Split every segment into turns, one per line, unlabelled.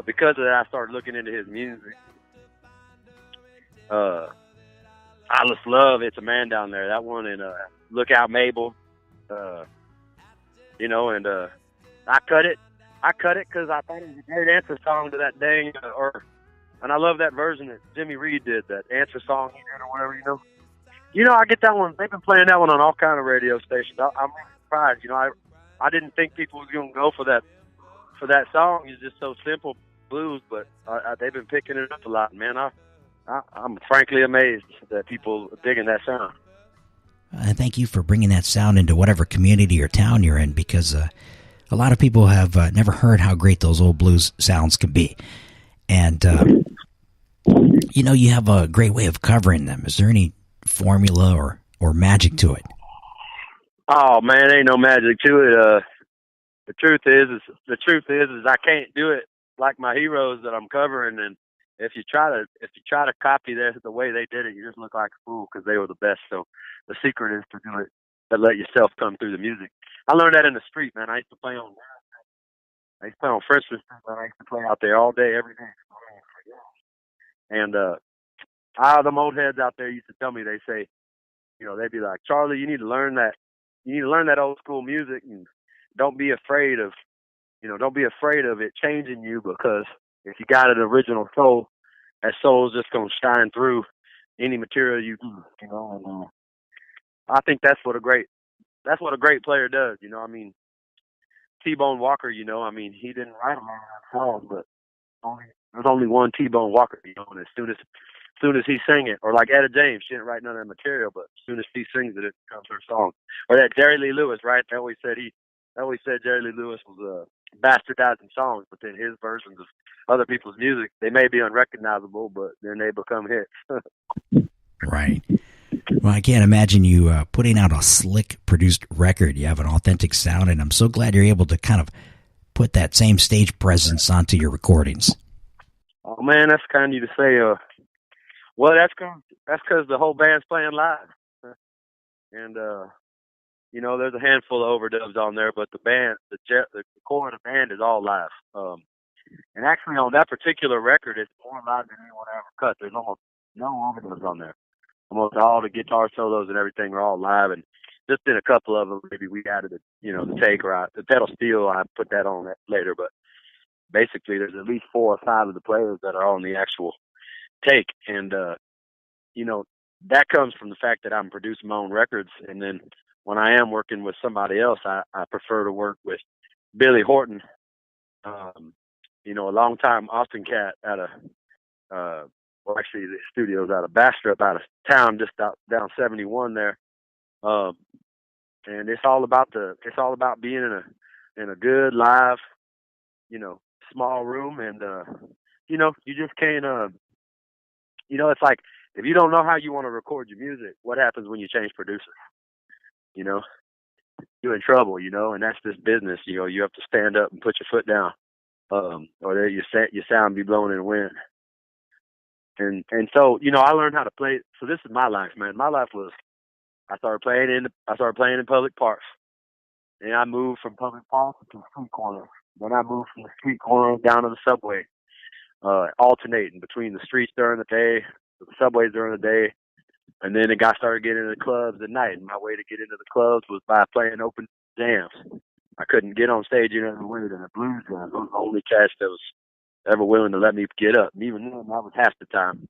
because of that, I started looking into his music. Uh, I just love It's a Man Down There. That one and Look Out Mabel. Uh, and I cut it. I cut it because I thought it was a great answer song to that dang, and I love that version that Jimmy Reed did, that answer song he did or whatever. I get that one. They've been playing that one on all kind of radio stations. I'm really surprised. I didn't think people was gonna go for that song. It's just so simple blues, but they've been picking it up a lot, man. I'm frankly amazed that people are digging that sound.
And thank you for bringing that sound into whatever community or town you're in, because a lot of people have never heard how great those old blues sounds can be. And, you have a great way of covering them. Is there any formula or magic to it?
Oh, man, ain't no magic to it. The truth is I can't do it like my heroes that I'm covering. And if you try to copy the way they did it, you just look like a fool because they were the best. So the secret is to do it, to let yourself come through the music. I learned that in the street, man. I used to play on Friendship Street, man. I used to play out there all day, every day. And them old heads out there used to tell me, they say, they'd be like, Charlie, you need to learn that old school music, and don't be afraid of it changing you, because if you got an original soul, that soul's just gonna shine through any material you do. And I think that's what a great player does. T-Bone Walker, he didn't write a lot of songs, but there's only one T-Bone Walker, and as soon as he sang it, or like Etta James, she didn't write none of that material, but as soon as she sings it, it becomes her song. Or that Jerry Lee Lewis, right? They always said Jerry Lee Lewis was bastardizing songs, but then his versions of other people's music, they may be unrecognizable, but then they become hits.
Right. Well, I can't imagine you putting out a slick produced record. You have an authentic sound, and I'm so glad you're able to kind of put that same stage presence onto your recordings.
Oh man, that's kind of you to say. Well, that's because the whole band's playing live, and there's a handful of overdubs on there, but the band, the core of the band is all live. And actually, on that particular record, it's more live than anyone ever cut. There's almost no overdubs on there. Almost all the guitar solos and everything are all live, and just in a couple of them, maybe we added the take or the pedal steel. I put that on later, but basically, there's at least 4 or 5 of the players that are on the actual take, and that comes from the fact that I'm producing my own records, and then when I am working with somebody else, I prefer to work with Billy Horton, a long-time Austin cat out of actually the studio's out of Bastrop, out of town, just down 71 there. And it's all about being in a good live, small room, and you just can't it's like, if you don't know how you want to record your music, what happens when you change producers? You're in trouble, and that's this business. You have to stand up and put your foot down, or your sound be blown in the wind. And so, I learned how to play. So this is my life, man. My life was, I started playing in public parks, and I moved from public parks to the street corner. Then I moved from the street corner down to the subway, alternating between the streets during the day, the subways during the day, and then started getting into the clubs at night. And my way to get into the clubs was by playing open jams. I couldn't get on stage any other way than a blues jam. I was the only cast that was ever willing to let me get up. And even then, that was half the time.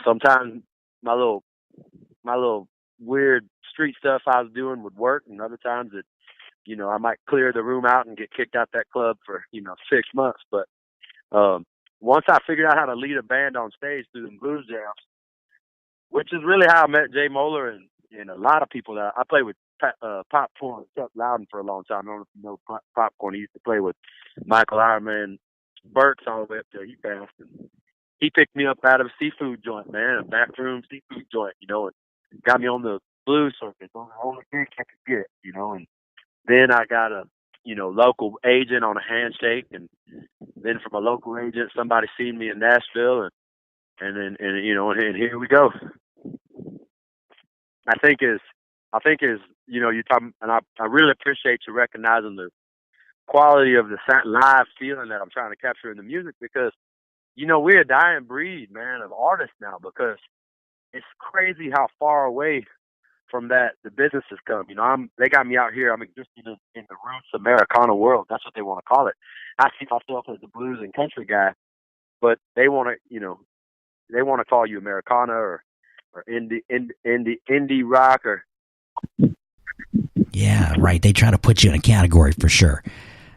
Sometimes my little weird street stuff I was doing would work, and other times I might clear the room out and get kicked out that club for 6 months. But once I figured out how to lead a band on stage through the blues jams, which is really how I met Jay Moeller and a lot of people that I played with. Popcorn, Chuck Loudon for a long time. I don't know if you know Popcorn. He used to play with Michael Ironman Burks all the way up till he passed. And he picked me up out of a seafood joint, man, a backroom seafood joint, and got me on the blues circuit. On the only thing I could get, and then I got a local agent on a handshake, and then from a local agent, somebody seen me in Nashville, and here we go. I think is you're talking, and I really appreciate you recognizing quality of the live feeling that I'm trying to capture in the music, because, you know, we're a dying breed, man, of artists now, because it's crazy how far away from that the business has come. You know, they got me out here. I'm existing in the roots Americana world. That's what they want to call it. I see myself as the blues and country guy, but they want to, you know, they want to call you Americana or indie rock or.
Yeah, right. They try to put you in a category for sure.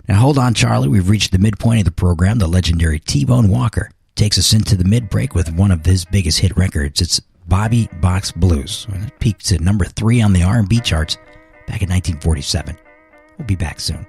Now, hold on, Charlie. We've reached the midpoint of the program. The legendary T-Bone Walker takes us into the mid-break with one of his biggest hit records. It's Bobby Box Blues. It peaked to number 3 on the R&B charts back in 1947. We'll be back soon.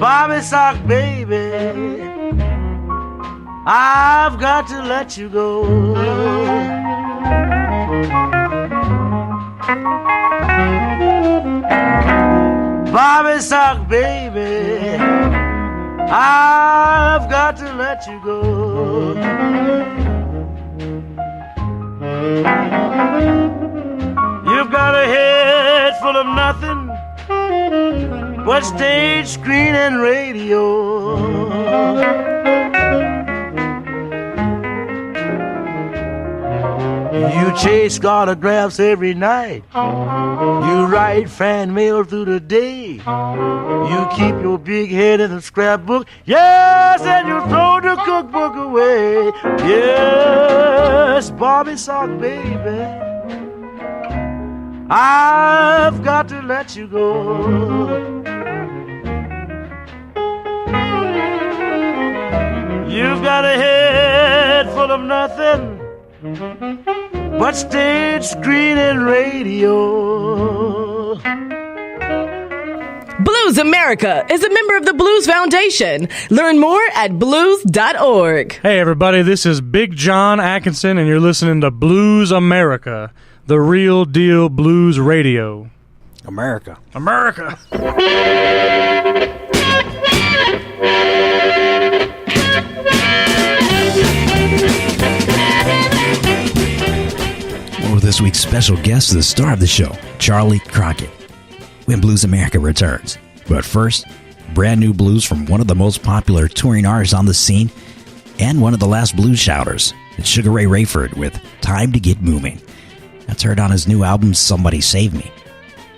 Bobby sock baby, I've got to let you go. Bobby sock baby, I've got to let you go. You've got a head full of nothing but stage, screen, and radio. You chase autographs every night. You write fan mail through the day. You keep your big head in the scrapbook. Yes, and you throw the cookbook away. Yes, Bobby sock baby, I've got to let you go. You've got a head full of nothing but stage, screen, and radio.
Blues America is a member of the Blues Foundation. Learn more at blues.org.
Hey everybody, this is Big John Atkinson, and you're listening to Blues America, the real deal blues radio.
America.
America.
Well, this week's special guest is the star of the show, Charley Crockett, when Blues America returns. But first, brand new blues from one of the most popular touring artists on the scene and one of the last blues shouters. It's Sugar Ray Rayford with Time to Get Moving. That's heard on his new album, Somebody Save Me.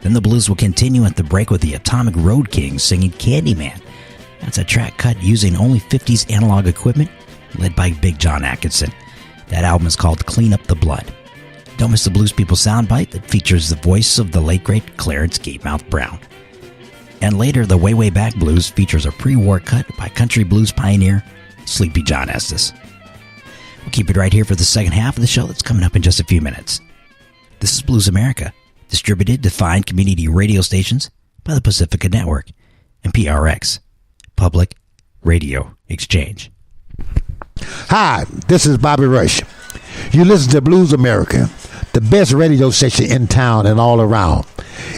Then the blues will continue at the break with the Atomic Road Kings singing Candyman. That's a track cut using only 50s analog equipment, led by Big John Atkinson. That album is called Clean Up the Blood. Don't miss the Blues People soundbite that features the voice of the late great Clarence Gatemouth Brown. And later, the Way Way Back Blues features a pre-war cut by country blues pioneer Sleepy John Estes. We'll keep it right here for the second half of the show that's coming up in just a few minutes. This is Blues America, distributed to fine community radio stations by the Pacifica Network and PRX, Public Radio Exchange.
Hi, this is Bobby Rush. You listen to Blues America, the best radio station in town and all around.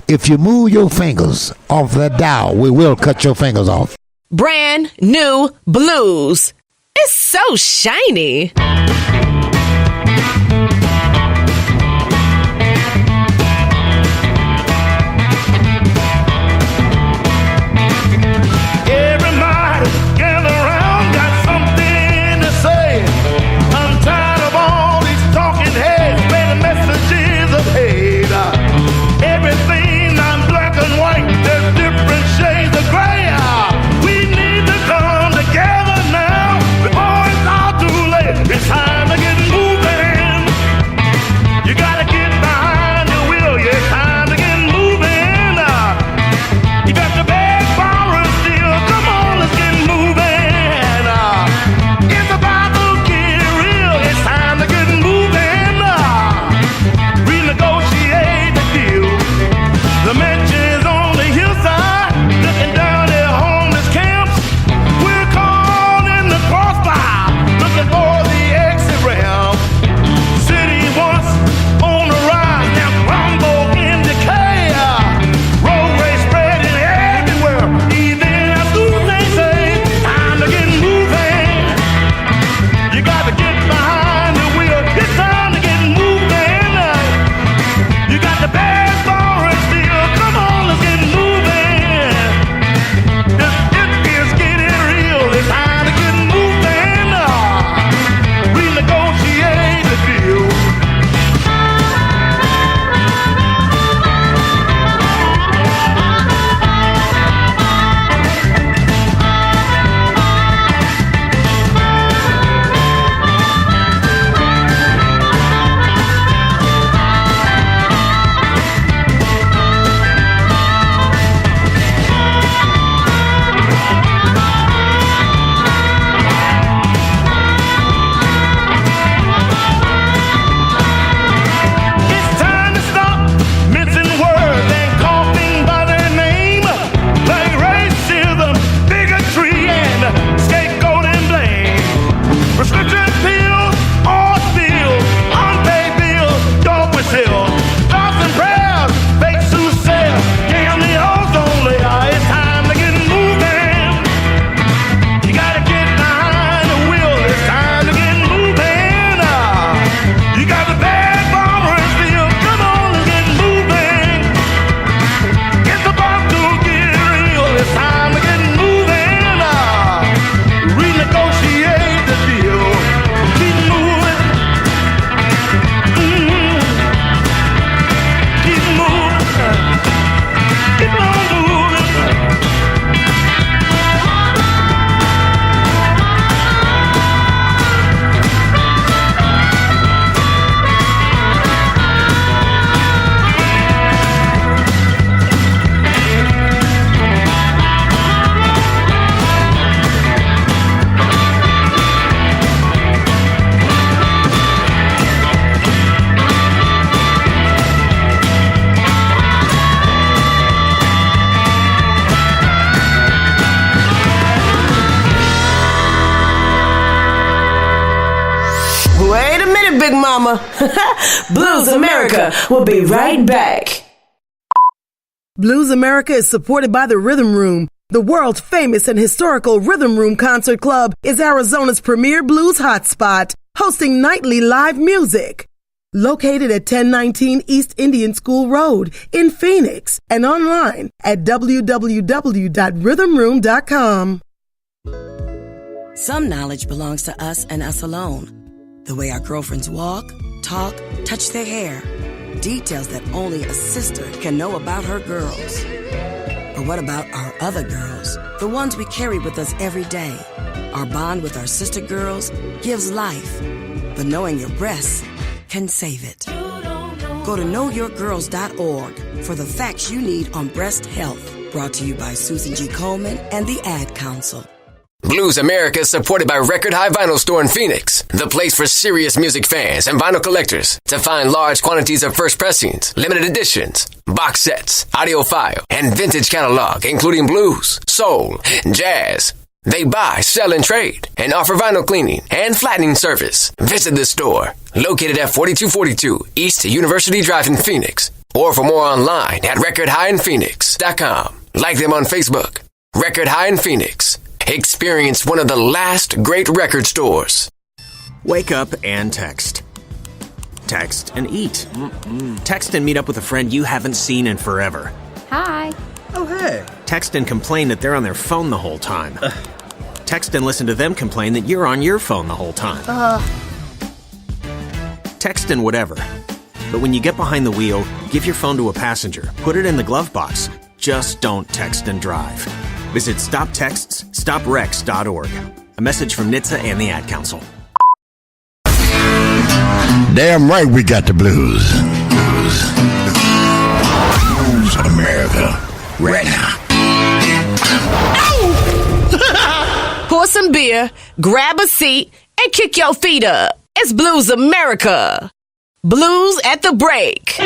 If you move your fingers off that dial, we will cut your fingers off.
Brand new blues. It's so shiny.
Everybody gather around, got something to say. I'm tired of all these talking heads spreading messages of hate. Everything I'm black and white, there's different shades of gray. We need to come together now before it's all too late. It's time.
Wait a minute, Big Mama. Blues America will be right back.
Blues America is supported by the Rhythm Room. The world's famous and historical Rhythm Room Concert Club is Arizona's premier blues hotspot, hosting nightly live music. Located at 1019 East Indian School Road in Phoenix and online at www.rhythmroom.com.
Some knowledge belongs to us and us alone. The way our girlfriends walk, talk, touch their hair. Details that only a sister can know about her girls. But what about our other girls? The ones we carry with us every day. Our bond with our sister girls gives life. But knowing your breasts can save it. Go to knowyourgirls.org for the facts you need on breast health. Brought to you by Susan G. Komen and the Ad Council.
Blues America is supported by Record High Vinyl Store in Phoenix, the place for serious music fans and vinyl collectors to find large quantities of first pressings, limited editions, box sets, audiophile, and vintage catalog, including blues, soul, jazz. They buy, sell, and trade, and offer vinyl cleaning and flattening service. Visit the store, located at 4242 East University Drive in Phoenix, or for more online at recordhighinphoenix.com. Like them on Facebook. Record High in Phoenix. Experience one of the last great record stores.
Wake up and text. Text and eat. Text and meet up with a friend you haven't seen in forever.
Hi.
Oh, hey. Text and complain that they're on their phone the whole time. Text and listen to them complain that you're on your phone the whole time. Text and whatever. But when you get behind the wheel, give your phone to a passenger. Put it in the glove box. Just don't text and drive. Visit StopTextsStopWrecks.org. A message from NHTSA and the Ad Council.
Damn right we got the blues. Blues America. Right now.
Pour some beer, grab a seat, and kick your feet up. It's Blues America. Blues at the break.